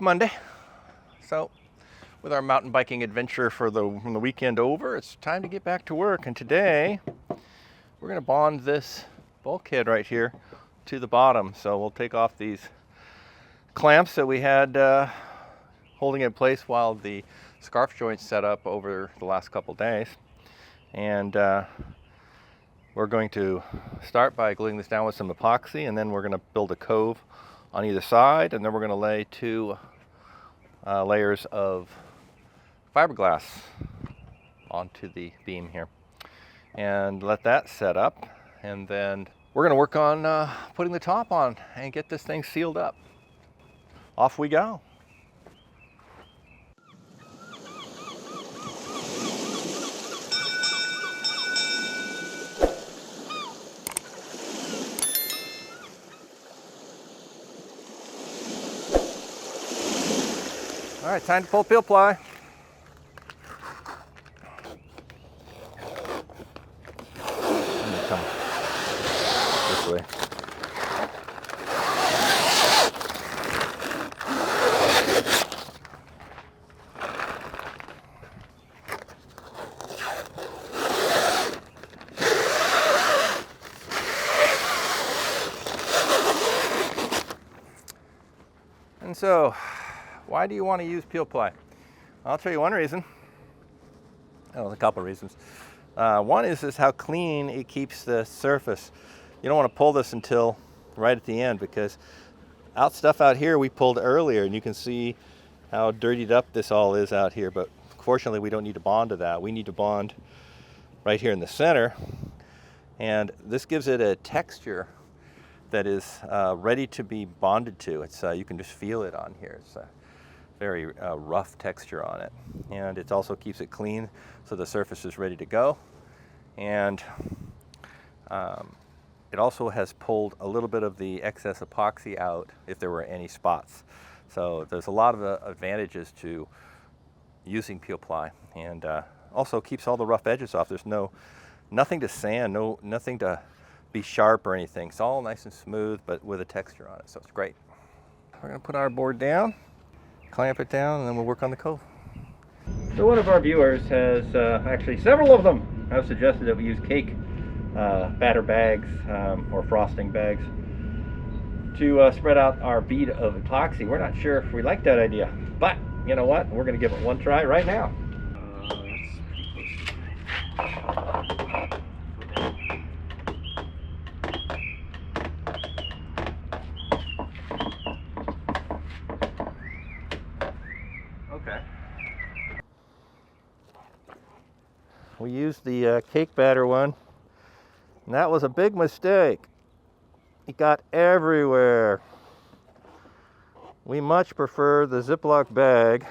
It's Monday, so with our mountain biking adventure from the weekend over, it's time to get back to work. And today, we're going to bond this bulkhead right here to the bottom. So we'll take off these clamps that we had holding it in place while the scarf joints set up over the last couple days. And we're going to start by gluing this down with some epoxy, and then we're going to build a cove on either side, and then we're going to lay two layers of fiberglass onto the beam here and let that set up, and then we're going to work on putting the top on and get this thing sealed up. Off we go. All right, time to pull Peel Ply. Come this way. And so, why do you want to use Peel Ply? I'll tell you one reason. Oh, a couple of reasons. One is how clean it keeps the surface. You don't want to pull this until right at the end, because stuff out here we pulled earlier, and you can see how dirtied up this all is out here. But fortunately, we don't need to bond to that. We need to bond right here in the center, and this gives it a texture that is ready to be bonded to. It's you can just feel it on here. It's very rough texture on it, and it also keeps it clean, so the surface is ready to go. And it also has pulled a little bit of the excess epoxy out if there were any spots. So there's a lot of advantages to using Peel Ply, and also keeps all the rough edges off. There's nothing to sand, nothing to be sharp or anything. It's all nice and smooth, but with a texture on it, so it's great. We're gonna put our board down, clamp it down, and then we'll work on the cove. So one of our viewers has, actually several of them, have suggested that we use cake batter bags or frosting bags to spread out our bead of epoxy. We're not sure if we like that idea, but you know what? We're going to give it one try right now. Okay. We used the cake batter one, and that was a big mistake. It got everywhere. We much prefer the Ziploc bag,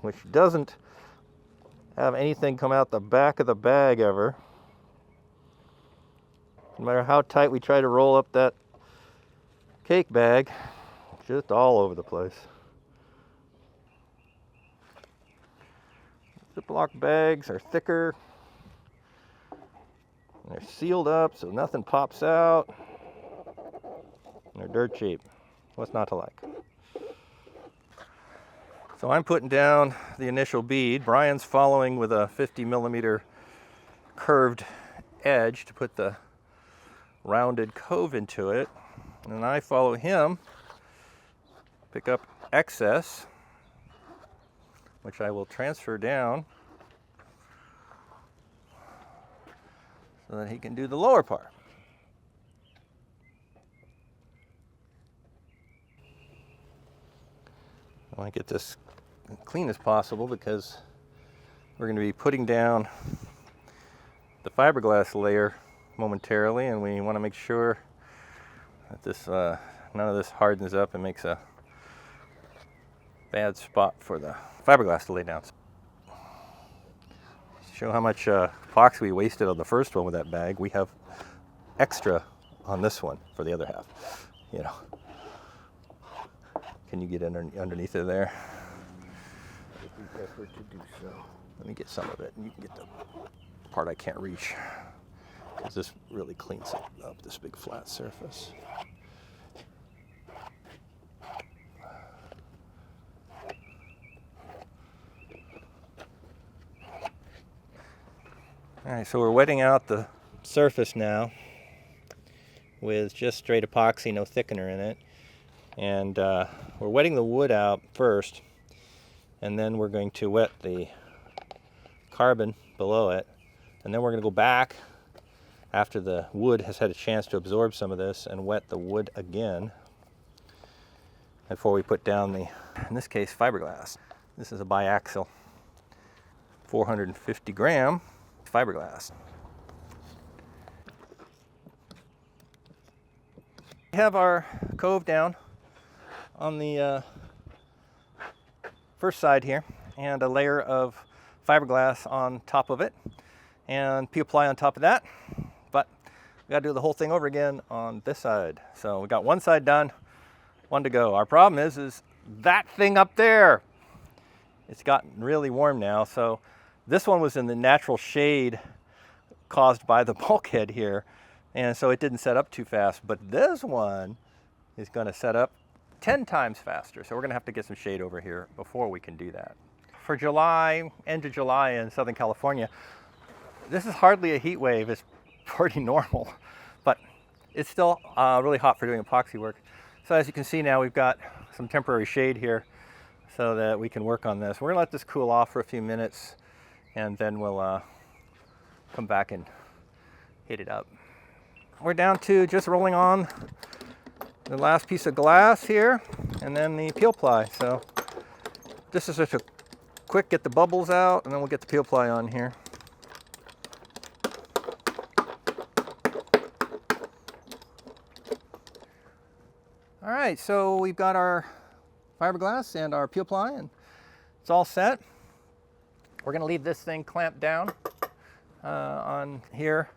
which doesn't have anything come out the back of the bag ever. No matter how tight we try to roll up that cake bag, it's just all over the place. Ziploc bags are thicker. They're sealed up so nothing pops out. And they're dirt cheap. What's not to like? So I'm putting down the initial bead. Brian's following with a 50mm curved edge to put the rounded cove into it. And I follow him, pick up excess, which I will transfer down so that he can do the lower part. I want to get this clean as possible because we're going to be putting down the fiberglass layer momentarily, and we want to make sure that this none of this hardens up and makes a bad spot for the fiberglass to lay down. Show how much epoxy we wasted on the first one with that bag. We have extra on this one for the other half. You know, can you get underneath it there? Effort to do so. Let me get some of it, and you can get the part I can't reach, because this really cleans up this big flat surface. All right, so we're wetting out the surface now with just straight epoxy, no thickener in it. And we're wetting the wood out first, and then we're going to wet the carbon below it. And then we're going to go back after the wood has had a chance to absorb some of this and wet the wood again before we put down the, in this case, fiberglass. This is a biaxial 450 gram fiberglass. We have our cove down on the first side here, and a layer of fiberglass on top of it, and Peel Ply on top of that. But we gotta do the whole thing over again on this side. So we got one side done, one to go. Our problem is that thing up there. It's gotten really warm now, so this one was in the natural shade caused by the bulkhead here, and so it didn't set up too fast. But this one is gonna set up 10 times faster. So we're gonna have to get some shade over here before we can do that. For July, end of July in Southern California, this is hardly a heat wave. It's pretty normal, but it's still really hot for doing epoxy work. So as you can see now, we've got some temporary shade here so that we can work on this. We're gonna let this cool off for a few minutes, and then we'll come back and hit it up. We're down to just rolling on the last piece of glass here, and then the Peel Ply. So this is just a quick get the bubbles out, and then we'll get the Peel Ply on here. All right, so we've got our fiberglass and our Peel Ply, and it's all set. We're gonna leave this thing clamped down on here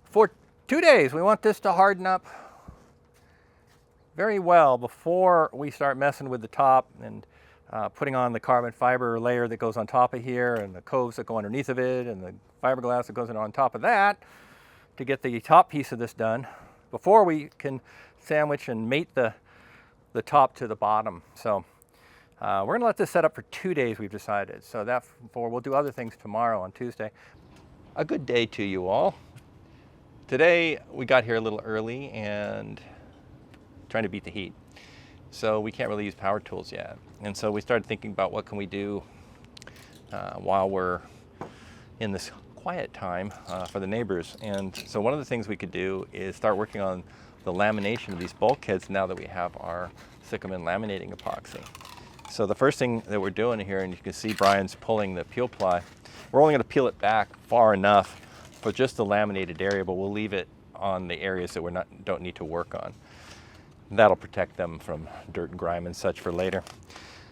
for 2 days. We want this to harden up very well before we start messing with the top and putting on the carbon fiber layer that goes on top of here, and the coves that go underneath of it, and the fiberglass that goes on top of that, to get the top piece of this done before we can sandwich and mate the top to the bottom. So we're gonna let this set up for 2 days, we've decided. So we'll do other things tomorrow on Tuesday. A good day to you all. Today we got here a little early and trying to beat the heat. So we can't really use power tools yet. And so we started thinking about what can we do while we're in this quiet time for the neighbors. And so one of the things we could do is start working on the lamination of these bulkheads now that we have our Cyclamen laminating epoxy. So the first thing that we're doing here, and you can see Brian's pulling the Peel Ply, we're only gonna peel it back far enough for just the laminated area, but we'll leave it on the areas that we don't need to work on. That'll protect them from dirt and grime and such for later.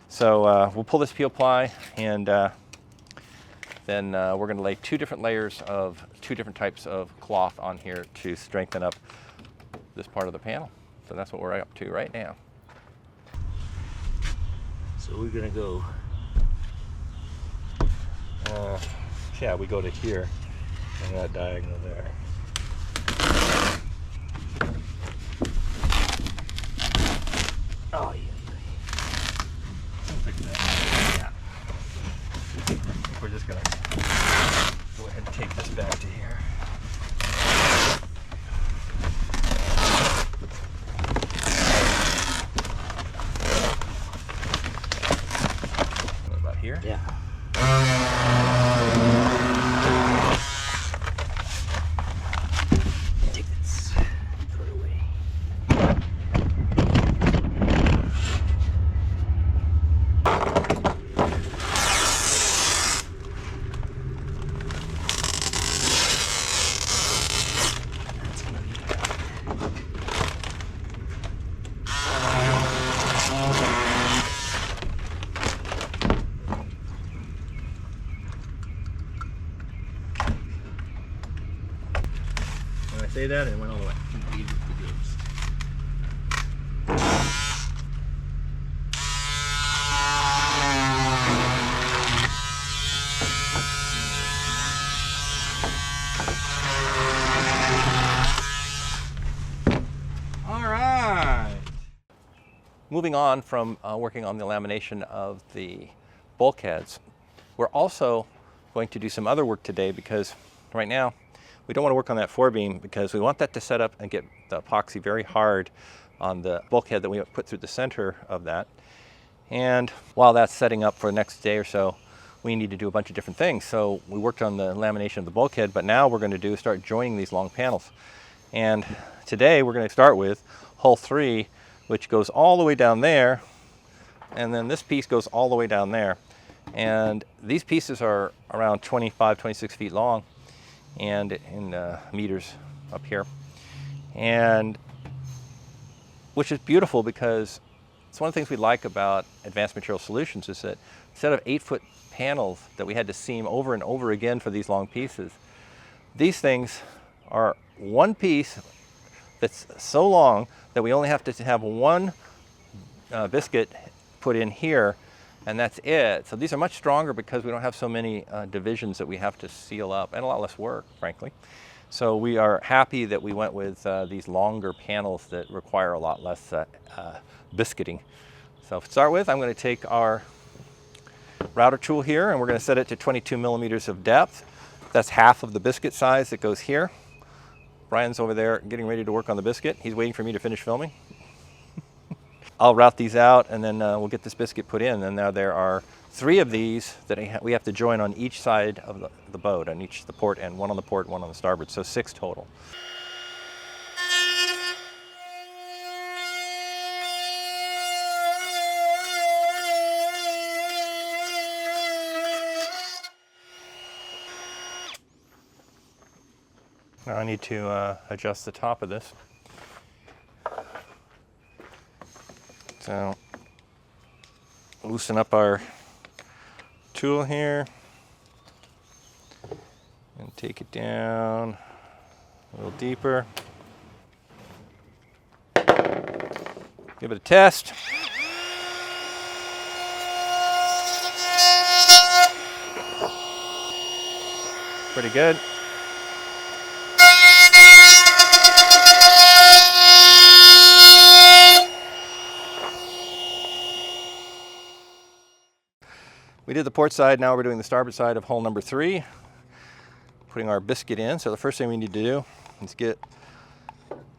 So we'll pull this Peel Ply, and then we're gonna lay 2 different layers of 2 different types of cloth on here to strengthen up this part of the panel. So that's what we're up to right now. So we're gonna go. Yeah, we go to here and that diagonal there. Oh yeah. Yeah. We're just gonna go ahead and take this back to here. What about here? Yeah. Take this. Throw it away. Say that and it went all the way. All right. Moving on from working on the lamination of the bulkheads, we're also going to do some other work today because right now, we don't want to work on that forebeam because we want that to set up and get the epoxy very hard on the bulkhead that we put through the center of that. And while that's setting up for the next day or so, we need to do a bunch of different things. So we worked on the lamination of the bulkhead, but now we're going to start joining these long panels. And today we're going to start with hull 3, which goes all the way down there, and then this piece goes all the way down there. And these pieces are around 25, 26 feet long, and in meters up here. And which is beautiful because it's one of the things we like about Advanced Material Solutions is that instead of 8-foot panels that we had to seam over and over again for these long pieces, these things are one piece that's so long that we only have to have one biscuit put in here, and that's it. So these are much stronger because we don't have so many divisions that we have to seal up, and a lot less work, frankly. So we are happy that we went with these longer panels that require a lot less biscuiting. So to start with, I'm going to take our router tool here, and we're going to set it to 22 millimeters of depth. That's half of the biscuit size that goes here. Brian's over there getting ready to work on the biscuit. He's waiting for me to finish filming. I'll route these out, and then we'll get this biscuit put in. And now there are 3 of these that we have to join on each side of the boat, on each the port end, one on the port, one on the starboard, so 6 total. Now I need to adjust the top of this. So loosen up our tool here and take it down a little deeper. Give it a test. Pretty good. We did the port side, now we're doing the starboard side of hull number 3, putting our biscuit in. So the first thing we need to do is get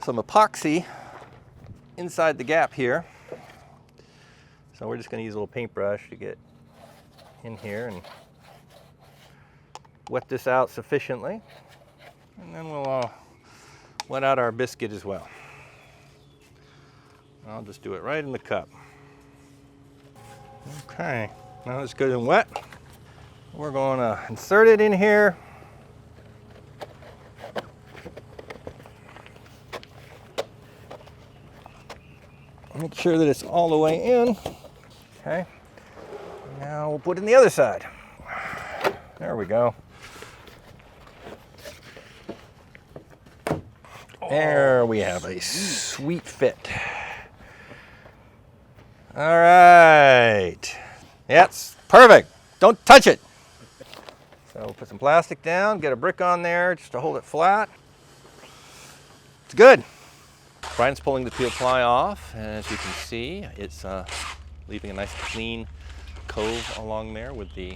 some epoxy inside the gap here. So we're just going to use a little paintbrush to get in here and wet this out sufficiently. And then we'll wet out our biscuit as well. I'll just do it right in the cup. Okay. Now it's good and wet. We're going to insert it in here. Make sure that it's all the way in. Okay. Now we'll put it in the other side. There we go. There we have a sweet fit. All right. That's perfect. Don't touch it. So we'll put some plastic down, get a brick on there just to hold it flat. It's good. Brian's pulling the Peel Ply off, and as you can see, it's leaving a nice clean cove along there with the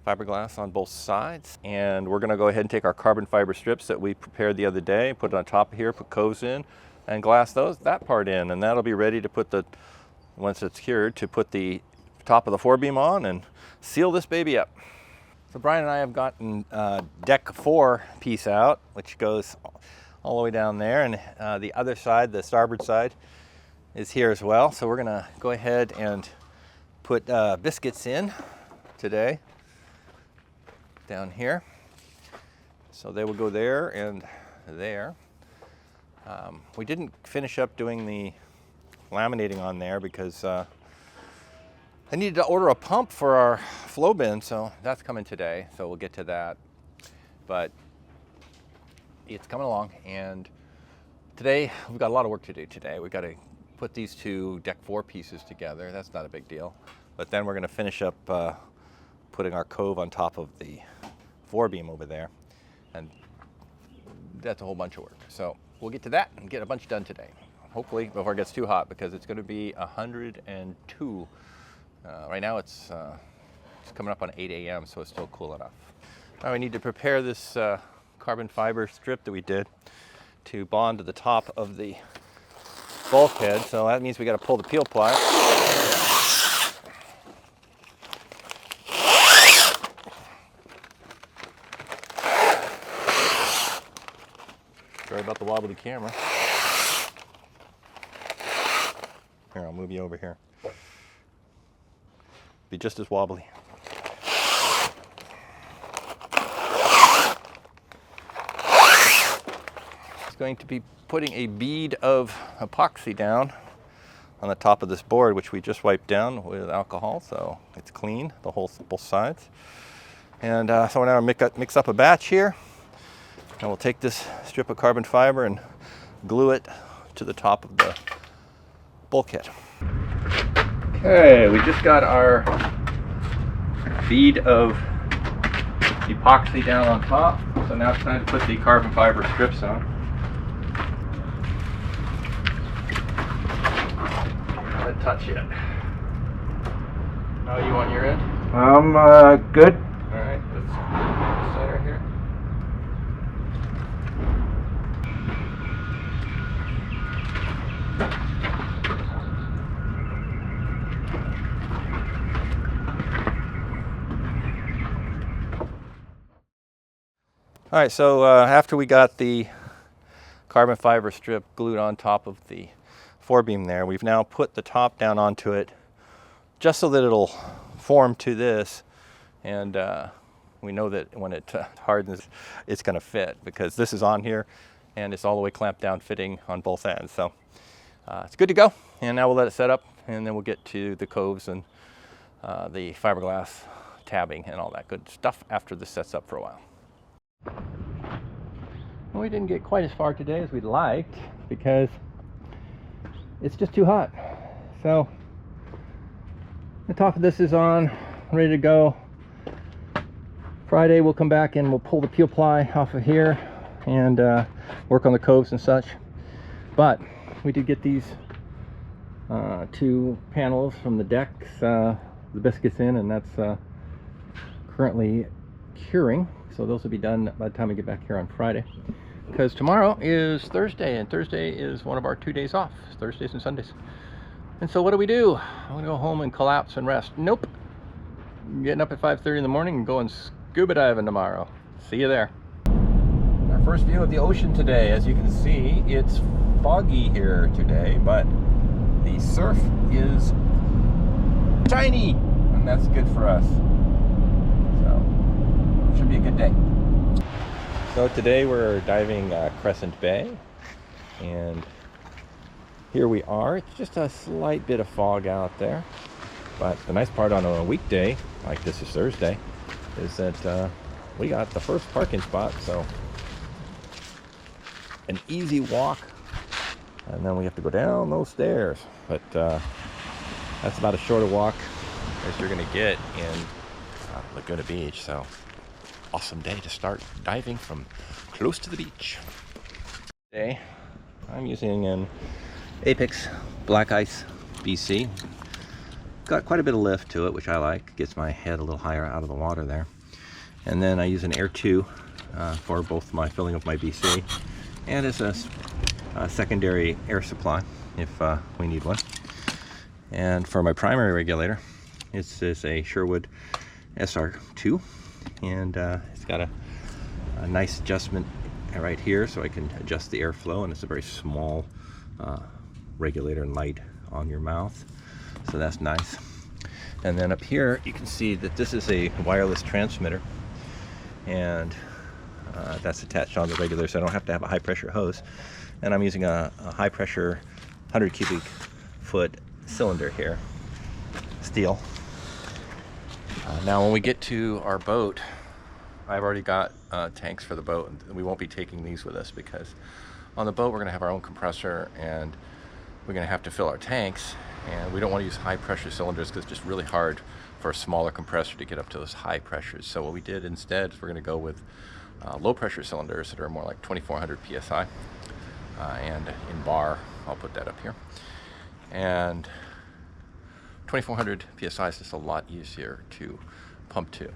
fiberglass on both sides. And we're going to go ahead and take our carbon fiber strips that we prepared the other day, put it on top of here, put coves in, and glass that part in, and that'll be ready to put once it's cured, to put the top of the forebeam on and seal this baby up. So Brian and I have gotten deck 4 piece out, which goes all the way down there, and the other side, the starboard side, is here as well. So we're gonna go ahead and put biscuits in today down here. So they will go there and there. We didn't finish up doing the laminating on there because I needed to order a pump for our flow bin, so that's coming today, so we'll get to that. But it's coming along, and today we've got a lot of work to do today. We've got to put these 2 deck 4 pieces together. That's not a big deal. But then we're going to finish up putting our cove on top of the forebeam over there, and that's a whole bunch of work. So we'll get to that and get a bunch done today. Hopefully before it gets too hot, because it's going to be 102. Right now it's coming up on 8 a.m., so it's still cool enough. Now we need to prepare this carbon fiber strip that we did to bond to the top of the bulkhead. So that means we got to pull the peel ply. Sorry about the wobbly camera. Here, I'll move you over here. Be just as wobbly. It's going to be putting a bead of epoxy down on the top of this board, which we just wiped down with alcohol, so it's clean, both sides. And so we're now mix up a batch here, and we'll take this strip of carbon fiber and glue it to the top of the bulkhead. Okay, we just got our bead of epoxy down on top, so now it's time to put the carbon fiber strips on. Not touch yet. Now you on your end? Good. All right, let's center here. All right, so after we got the carbon fiber strip glued on top of the forebeam there, we've now put the top down onto it just so that it'll form to this, and we know that when it hardens, it's going to fit, because this is on here and it's all the way clamped down, fitting on both ends. So it's good to go, and now we'll let it set up, and then we'll get to the coves and the fiberglass tabbing and all that good stuff after this sets up for a while. Well, we didn't get quite as far today as we'd liked because it's just too hot. So the top of this is on, ready to go. Friday we'll come back and we'll pull the peel ply off of here and work on the coves and such. But we did get these two panels from the decks, the biscuits in, and that's currently curing. So those will be done by the time we get back here on Friday, because tomorrow is Thursday, and Thursday is one of our 2 days off, Thursdays and Sundays. And so what do? I'm gonna go home and collapse and rest. Nope. I'm getting up at 5:30 in the morning and going scuba diving tomorrow. See you there. Our first view of the ocean today. As you can see, it's foggy here today, but the surf is shiny, and that's good for us. Should be a good day. So today we're diving Crescent Bay, and here we are. It's just a slight bit of fog out there, but the nice part on a weekday, like this is Thursday, is that we got the first parking spot, so an easy walk, and then we have to go down those stairs, but that's about as short a walk as you're going to get in Laguna Beach. So awesome day to start diving from close to the beach. Today I'm using an Apex Black Ice BC. Got quite a bit of lift to it, which I like. Gets my head a little higher out of the water there. And then I use an Air 2 for both my filling of my BC and as a secondary air supply if we need one. And for my primary regulator, it's a Sherwood SR2. And it's got a nice adjustment right here, so I can adjust the airflow, and it's a very small regulator and light on your mouth, so that's nice. And then up here you can see that this is a wireless transmitter, and that's attached on the regulator, so I don't have to have a high pressure hose. And I'm using a high pressure 100 cubic foot cylinder here, steel. Now when we get to our boat, I've already got tanks for the boat, and we won't be taking these with us, because on the boat we're going to have our own compressor, and we're going to have to fill our tanks, and we don't want to use high pressure cylinders because it's just really hard for a smaller compressor to get up to those high pressures. So what we did instead is we're going to go with low pressure cylinders that are more like 2400 psi, and in bar, I'll put that up here. And 2400 psi is just a lot easier to pump to.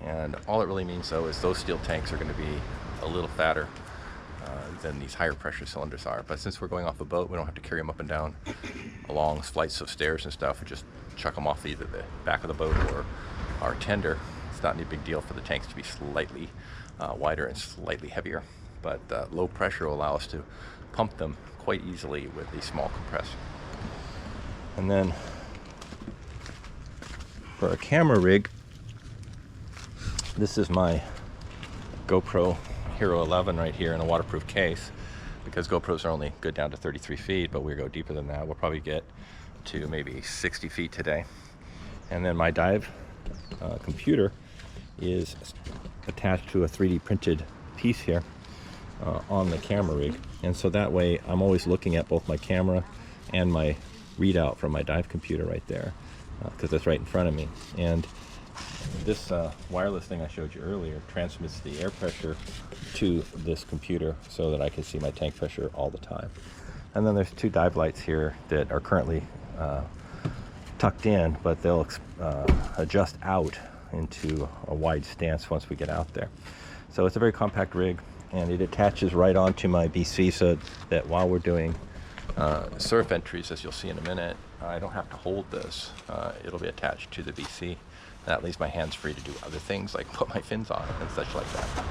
And all it really means, though, is those steel tanks are going to be a little fatter than these higher pressure cylinders are. But since we're going off a boat, we don't have to carry them up and down along flights of stairs and stuff. We just chuck them off either the back of the boat or our tender. It's not any big deal for the tanks to be slightly wider and slightly heavier. But low pressure will allow us to pump them quite easily with a small compressor. And then for a camera rig, this is my GoPro Hero 11 right here in a waterproof case, because GoPros are only good down to 33 feet, but we go deeper than that. We'll probably get to maybe 60 feet today. And then my dive computer is attached to a 3D printed piece here on the camera rig. And so that way I'm always looking at both my camera and my readout from my dive computer right there, because it's right in front of me. And this wireless thing I showed you earlier transmits the air pressure to this computer so that I can see my tank pressure all the time. And then there's two dive lights here that are currently tucked in, but they'll adjust out into a wide stance once we get out there. So it's a very compact rig, and it attaches right onto my BC so that while we're doing surf entries, as you'll see in a minute, I don't have to hold this. It'll be attached to the BC. That leaves my hands free to do other things like put my fins on and such like that.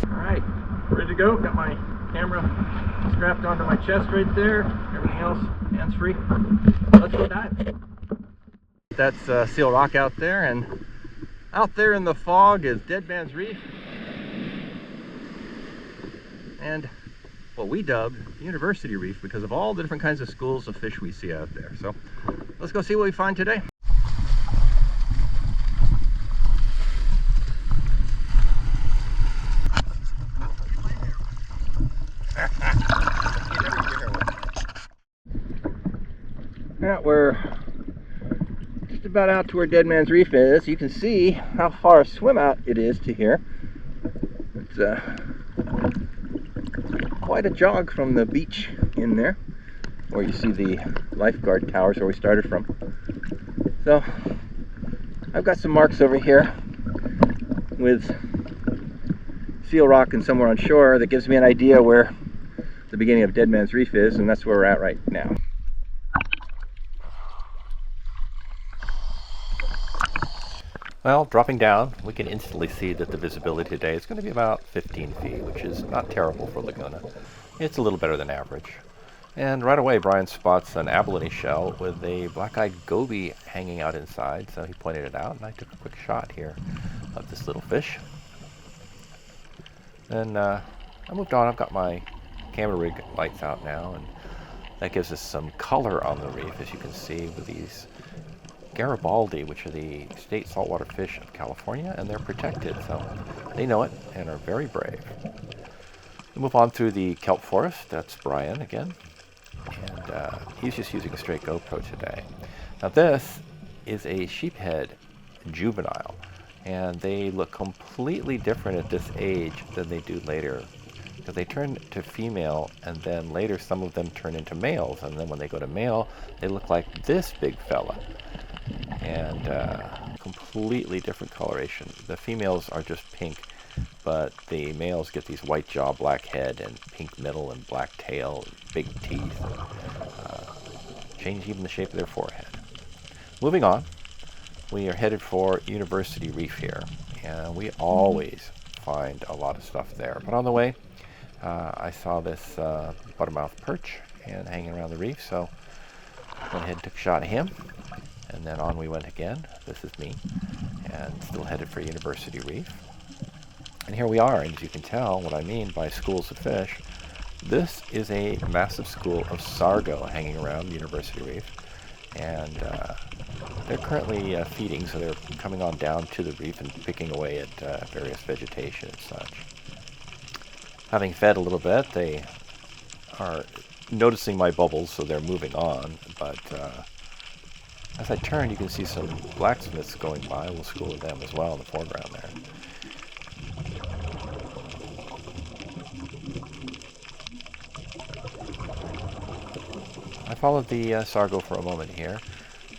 All right, ready to go. Got my camera strapped onto my chest right there. Everything else hands free. Let's go dive. That's Seal Rock out there, and out there in the fog is Dead Man's Reef, and what we dubbed University Reef because of all the different kinds of schools of fish we see out there. So let's go see what we find today. Yeah, we're just about out to where Dead Man's Reef is. You can see how far a swim out it is to here. It's quite a jog from the beach in there, where you see the lifeguard towers where we started from. So I've got some marks over here with Seal Rock and somewhere on shore that gives me an idea where the beginning of Dead Man's Reef is, and that's where we're at right now. Well, dropping down, we can instantly see that the visibility today is going to be about 15 feet, which is not terrible for Laguna. It's a little better than average. And right away, Brian spots an abalone shell with a black-eyed goby hanging out inside, so he pointed it out, and I took a quick shot here of this little fish. Then I moved on. I've got my camera rig lights out now, and that gives us some color on the reef, as you can see, with these Garibaldi, which are the state saltwater fish of California, and they're protected, so they know it and are very brave. We move on through the kelp forest. That's Brian again, and he's just using a straight GoPro today. Now this is a sheephead juvenile, and they look completely different at this age than they do later, because they turn to female, and then later some of them turn into males, and then when they go to male, they look like this big fella. And completely different coloration. The females are just pink, but the males get these white jaw, black head, and pink middle, and black tail, and big teeth. Change even the shape of their forehead. Moving on, we are headed for University Reef here, and we always find a lot of stuff there. But on the way, I saw this buttermouth perch and hanging around the reef, so went ahead and took a shot at him. And then on we went again. This is me, and still headed for University Reef. And here we are, and as you can tell what I mean by schools of fish, this is a massive school of sargo hanging around University Reef. And they're currently feeding, so they're coming on down to the reef and picking away at various vegetation and such. Having fed a little bit, they are noticing my bubbles, so they're moving on, but as I turn, you can see some blacksmiths going by. We'll school them as well in the foreground there. I followed the sargo for a moment here,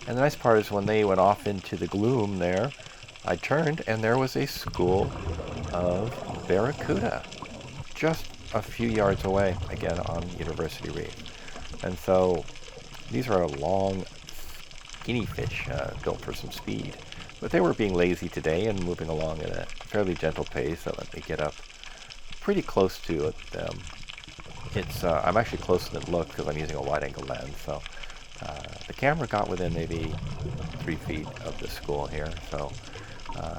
and the nice part is when they went off into the gloom there, I turned and there was a school of barracuda just a few yards away, again on University Reef. And so these are long, skinny fish built for some speed. But they were being lazy today and moving along at a fairly gentle pace that let me get up pretty close to them. I'm actually closer than it looks because I'm using a wide-angle lens. So the camera got within maybe 3 feet of the school here. So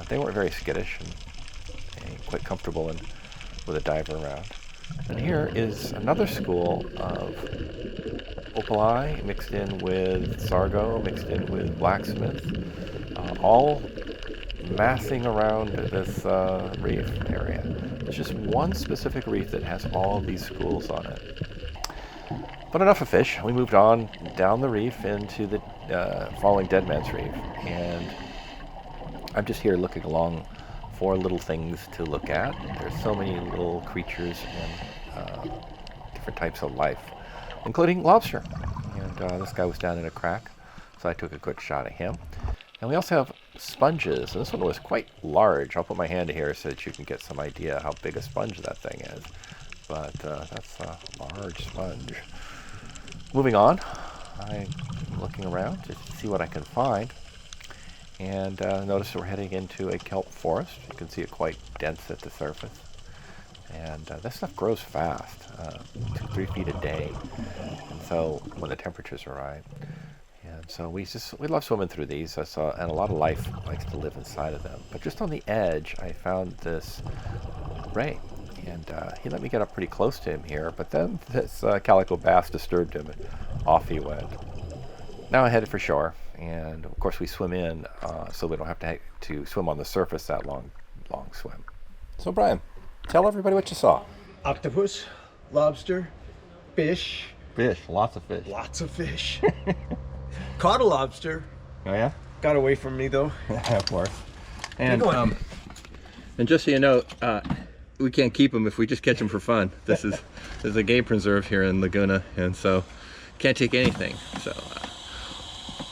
they weren't very skittish and quite comfortable with a diver around. And here is another school of Peel Ply mixed in with Sargo, mixed in with blacksmith, all massing around this reef area. There's just one specific reef that has all of these schools on it. But enough of fish. We moved on down the reef into the following Dead Man's Reef, and I'm just here looking along for little things to look at. There's so many little creatures and different types of life, including lobster. And this guy was down in a crack, so I took a quick shot at him. And we also have sponges, and this one was quite large. I'll put my hand here so that you can get some idea how big a sponge that thing is. But that's a large sponge. Moving on, I'm looking around to see what I can find. And notice we're heading into a kelp forest. You can see it quite dense at the surface. And this stuff grows fast, 2-3 feet a day. And so when the temperatures are right. And so we love swimming through these. And a lot of life likes to live inside of them. But just on the edge, I found this ray. And he let me get up pretty close to him here. But then this calico bass disturbed him, and off he went. Now I headed for shore. And of course we swim in, so we don't have to swim on the surface that long swim. So Brian, tell everybody what you saw. Octopus, lobster, fish. Fish, lots of fish. Lots of fish. Caught a lobster. Oh yeah? Got away from me though. Of course. And just so you know, we can't keep them if we just catch them for fun. This is a game preserve here in Laguna, and so can't take anything. So.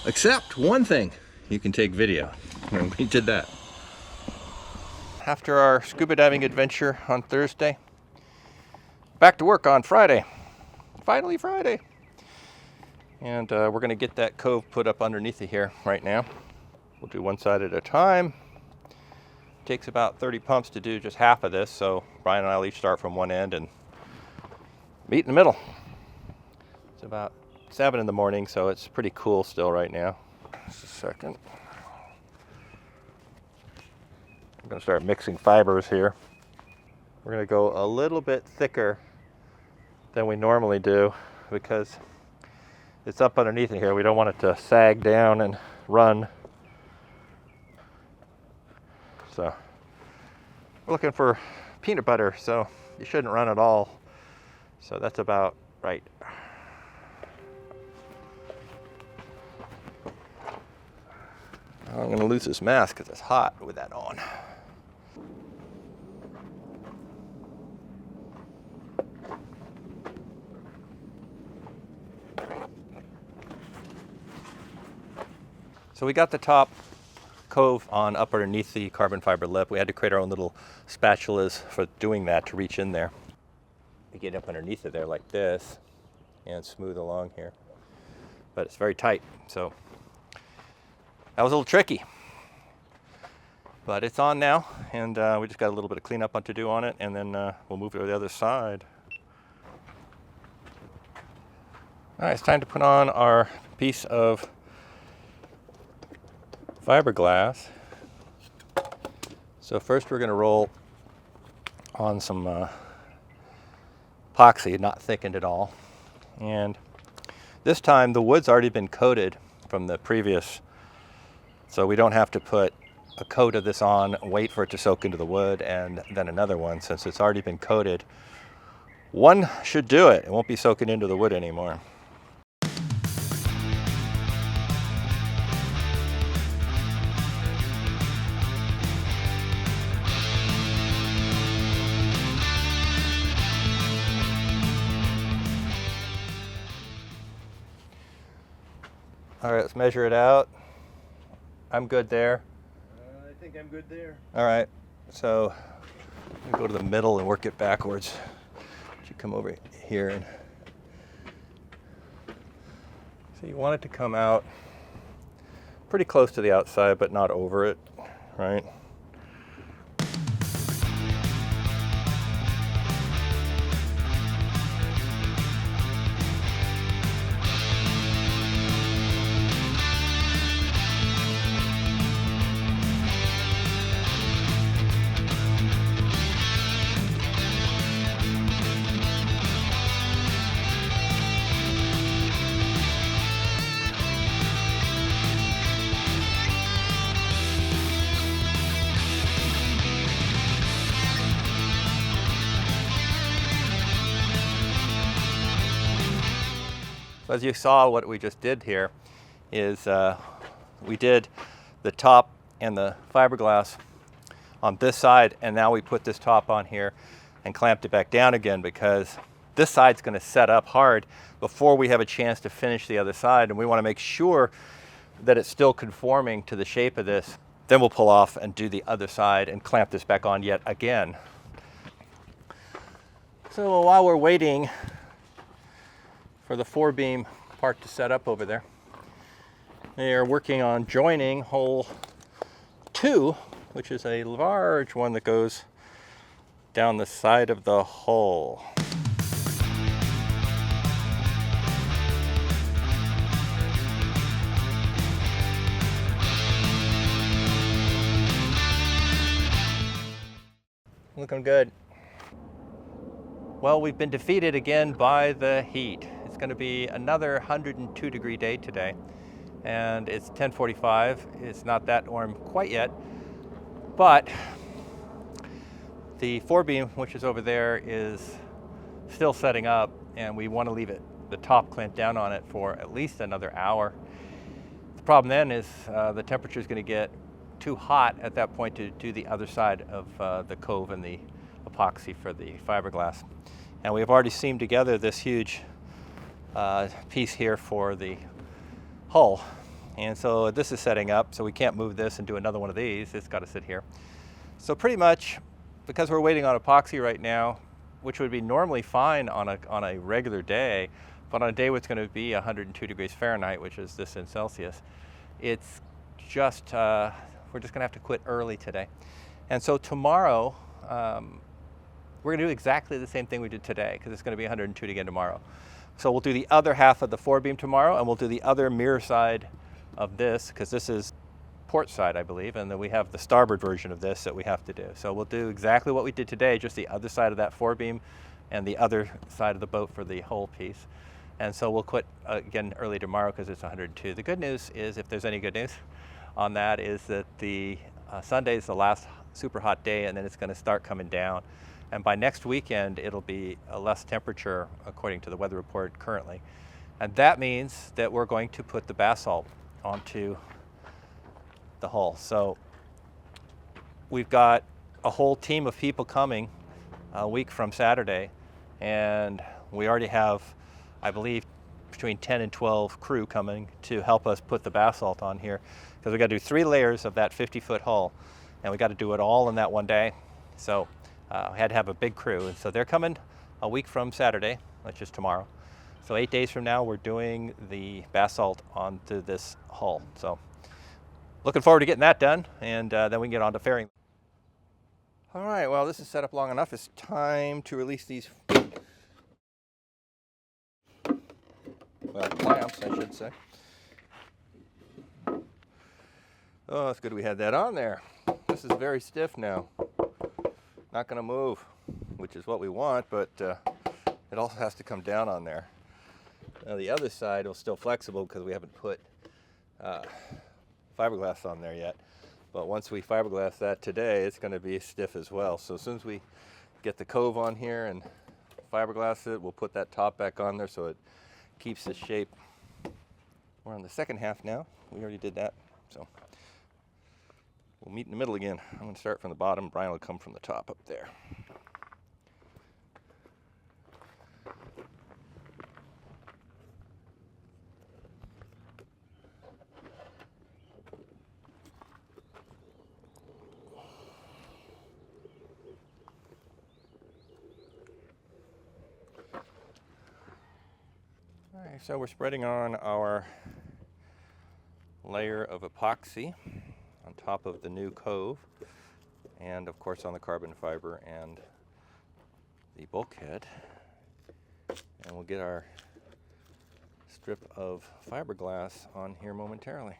Except one thing, you can take video, and we did that. After our scuba diving adventure on Thursday, back to work on Friday. Finally Friday. And we're going to get that cove put up underneath of here right now. We'll do one side at a time. Takes about 30 pumps to do just half of this, so Brian and I will each start from one end and meet in the middle. It's about 7 in the morning, so it's pretty cool still right now. Just a second. I'm going to start mixing fibers here. We're going to go a little bit thicker than we normally do because it's up underneath in here. We don't want it to sag down and run. So we're looking for peanut butter, so you shouldn't run at all. So that's about right. I'm going to lose this mask because it's hot with that on. So we got the top cove on up underneath the carbon fiber lip. We had to create our own little spatulas for doing that to reach in there. We get up underneath it there like this and smooth along here. But it's very tight, so that was a little tricky, but it's on now, and we just got a little bit of cleanup to do on it, and then we'll move to the other side. All right, it's time to put on our piece of fiberglass. So first we're going to roll on some epoxy, not thickened at all, and this time the wood's already been coated from the previous. So we don't have to put a coat of this on, wait for it to soak into the wood, and then another one. Since it's already been coated, one should do it. It won't be soaking into the wood anymore. All right, let's measure it out. I'm good there. think I'm good there. All right, so I'm gonna go to the middle and work it backwards. You come over here and so you want it to come out pretty close to the outside, but not over it, right? As you saw, what we just did here is we did the top and the fiberglass on this side, and now we put this top on here and clamped it back down again because this side's going to set up hard before we have a chance to finish the other side, and we want to make sure that it's still conforming to the shape of this. Then we'll pull off and do the other side and clamp this back on yet again. So while we're waiting for the Forebeam part to set up over there, they are working on joining hole 2, which is a large one that goes down the side of the hull. Looking good. Well, we've been defeated again by the heat. It's going to be another 102-degree day today, and it's 10:45. It's not that warm quite yet, but the Forebeam, which is over there, is still setting up, and we want to leave it, the top clamped down on it for at least another hour. The problem then is the temperature is going to get too hot at that point to do the other side of the Cove and the epoxy for the fiberglass. And we've already seamed together this huge piece here for the hull. And so this is setting up, so we can't move this and do another one of these. It's got to sit here. So pretty much, because we're waiting on epoxy right now, which would be normally fine on a regular day, but on a day where it's going to be 102 degrees Fahrenheit, which is this in Celsius, it's just, we're just going to have to quit early today. And so tomorrow, we're going to do exactly the same thing we did today, because it's going to be 102 again tomorrow. So we'll do the other half of the Forebeam tomorrow, and we'll do the other mirror side of this, because this is port side, I believe, and then we have the starboard version of this that we have to do. So we'll do exactly what we did today, just the other side of that Forebeam and the other side of the boat for the whole piece. And so we'll quit again early tomorrow because it's 102. The good news is, if there's any good news on that, is that the Sunday is the last super hot day, and then it's going to start coming down. And by next weekend, it'll be a less temperature, according to the weather report currently. And that means that we're going to put the basalt onto the hull. So we've got a whole team of people coming a week from Saturday, and we already have, I believe, between 10 and 12 crew coming to help us put the basalt on here, because we got to do 3 layers of that 50-foot hull, and we got to do it all in that one day. So we had to have a big crew, and so they're coming a week from Saturday, which is tomorrow. So 8 days from now, we're doing the basalt onto this hull. So looking forward to getting that done, and then we can get on to fairing. All right, well, this is set up long enough. It's time to release these, well, clamps, I should say. Oh, it's good we had that on there. This is very stiff now. Not going to move, which is what we want, but it also has to come down on there. Now the other side is still flexible because we haven't put fiberglass on there yet. But once we fiberglass that today, it's going to be stiff as well. So as soon as we get the Cove on here and fiberglass it, we'll put that top back on there so it keeps its shape. We're on the second half now. We already did that, so we'll meet in the middle again. I'm going to start from the bottom. Brian will come from the top up there. All right, so we're spreading on our layer of epoxy on top of the new Cove, and of course on the carbon fiber and the bulkhead. And we'll get our strip of fiberglass on here momentarily.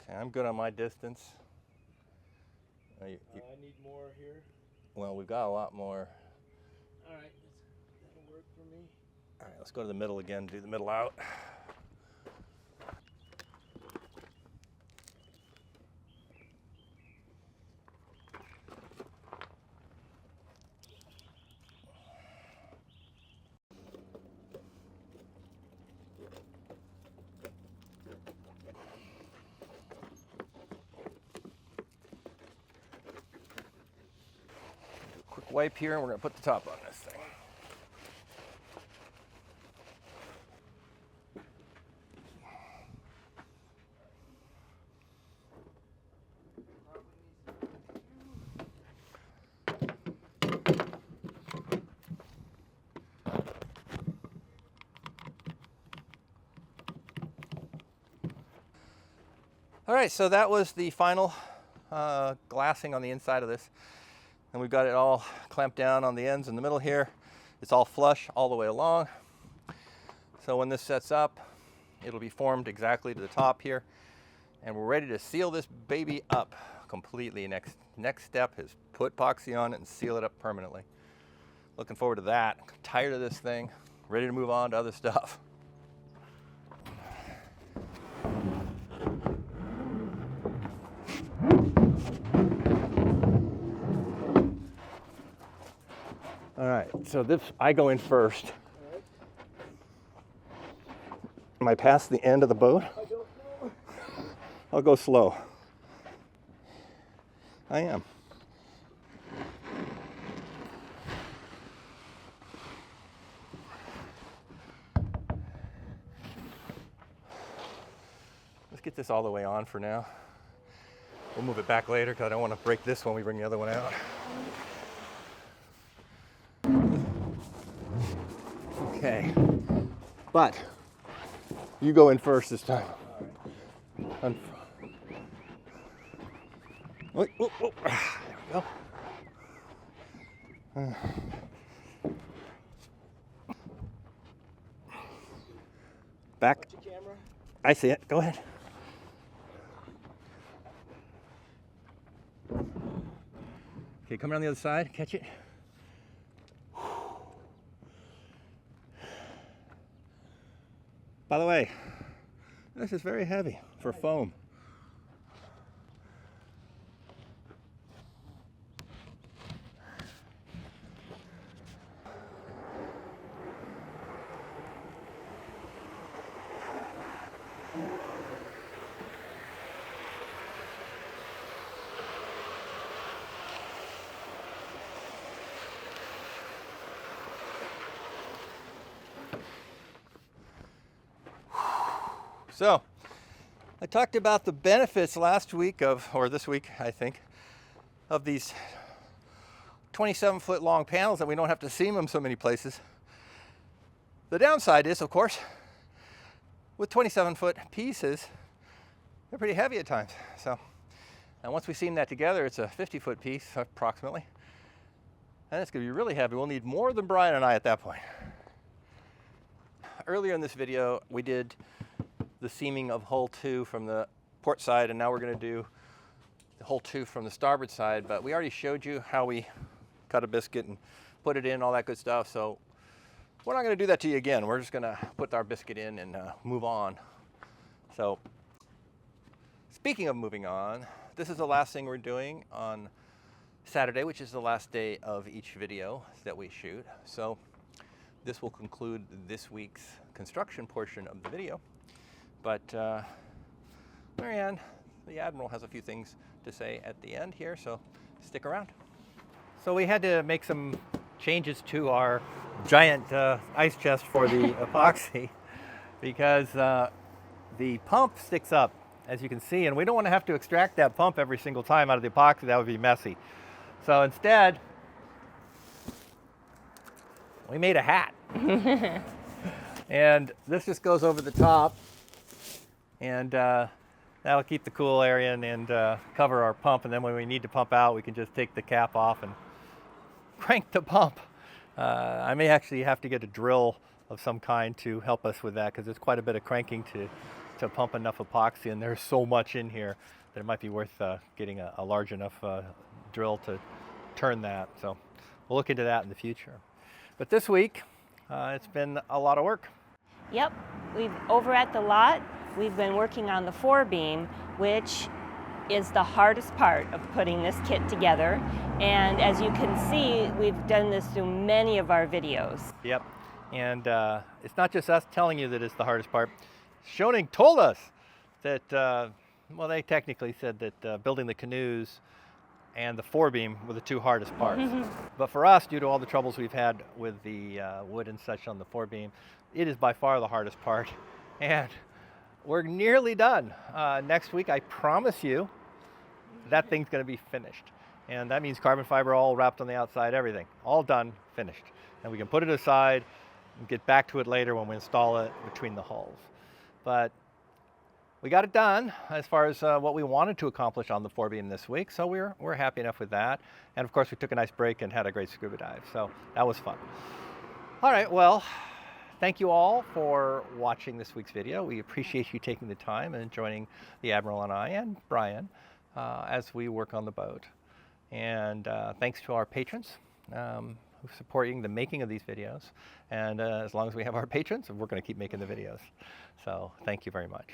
Okay, I'm good on my distance. I need more here. Well, we've got a lot more. All right, that'll work for me. All right, let's go to the middle again, do the middle out. Quick wipe here, and we're going to put the top on this thing. All right, so that was the final glassing on the inside of this. And we've got it all clamped down on the ends in the middle here. It's all flush all the way along. So when this sets up, it'll be formed exactly to the top here. And we're ready to seal this baby up completely. Next step is put epoxy on it and seal it up permanently. Looking forward to that. Tired of this thing, ready to move on to other stuff. All right, so this, I go in first. Am I past the end of the boat? I don't know. I'll go slow. I am. Let's get this all the way on for now. We'll move it back later because I don't want to break this when we bring the other one out. Okay, but you go in first this time. Wait, whoop, whoop. There we go. Back. I see it. Go ahead. Okay, come around the other side. Catch it. By the way, this is very heavy for foam. So, I talked about the benefits last week or this week, I think, of these 27-foot long panels that we don't have to seam them so many places. The downside is, of course, with 27-foot pieces, they're pretty heavy at times. So, and once we seam that together, it's a 50-foot piece approximately, and it's going to be really heavy. We'll need more than Brian and I at that point. Earlier in this video, we did the seaming of hull 2 from the port side, and now we're going to do the hull 2 from the starboard side, but we already showed you how we cut a biscuit and put it in, all that good stuff, so we're not going to do that to you again. We're just going to put our biscuit in and move on. So, speaking of moving on, this is the last thing we're doing on Saturday, which is the last day of each video that we shoot. So, this will conclude this week's construction portion of the video. But Marianne, the Admiral, has a few things to say at the end here, so stick around. So we had to make some changes to our giant ice chest for the epoxy because the pump sticks up, as you can see, and we don't want to have to extract that pump every single time out of the epoxy. That would be messy. So instead, we made a hat. And this just goes over the top, and that'll keep the cool area and cover our pump. And then when we need to pump out, we can just take the cap off and crank the pump. I may actually have to get a drill of some kind to help us with that, because there's quite a bit of cranking to pump enough epoxy, and there's so much in here that it might be worth getting a large enough drill to turn that. So we'll look into that in the future. But this week, it's been a lot of work. Yep, over at the lot, we've been working on the Forebeam, which is the hardest part of putting this kit together. And as you can see, we've done this through many of our videos. Yep, and it's not just us telling you that it's the hardest part. Schionning told us that, well, they technically said that building the canoes and the Forebeam were the two hardest parts. But for us, due to all the troubles we've had with the wood and such on the Forebeam, it is by far the hardest part. And we're nearly done. Next week, I promise you, that thing's gonna be finished. And that means carbon fiber all wrapped on the outside, everything. All done, finished. And we can put it aside and get back to it later when we install it between the hulls. But we got it done as far as what we wanted to accomplish on the Forebeam this week, so we're happy enough with that. And of course, we took a nice break and had a great scuba dive, so that was fun. All right, well, thank you all for watching this week's video. We appreciate you taking the time and joining the Admiral and I and Brian as we work on the boat. And thanks to our patrons who are supporting the making of these videos. And as long as we have our patrons, we're going to keep making the videos. So thank you very much.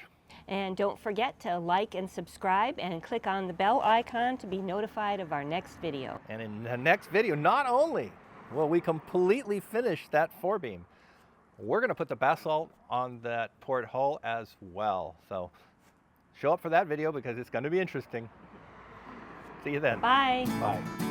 And don't forget to like and subscribe and click on the bell icon to be notified of our next video. And in the next video, not only will we completely finish that Forebeam, we're going to put the basalt on that port hull as well. So show up for that video because it's going to be interesting. See you then. Bye. Bye.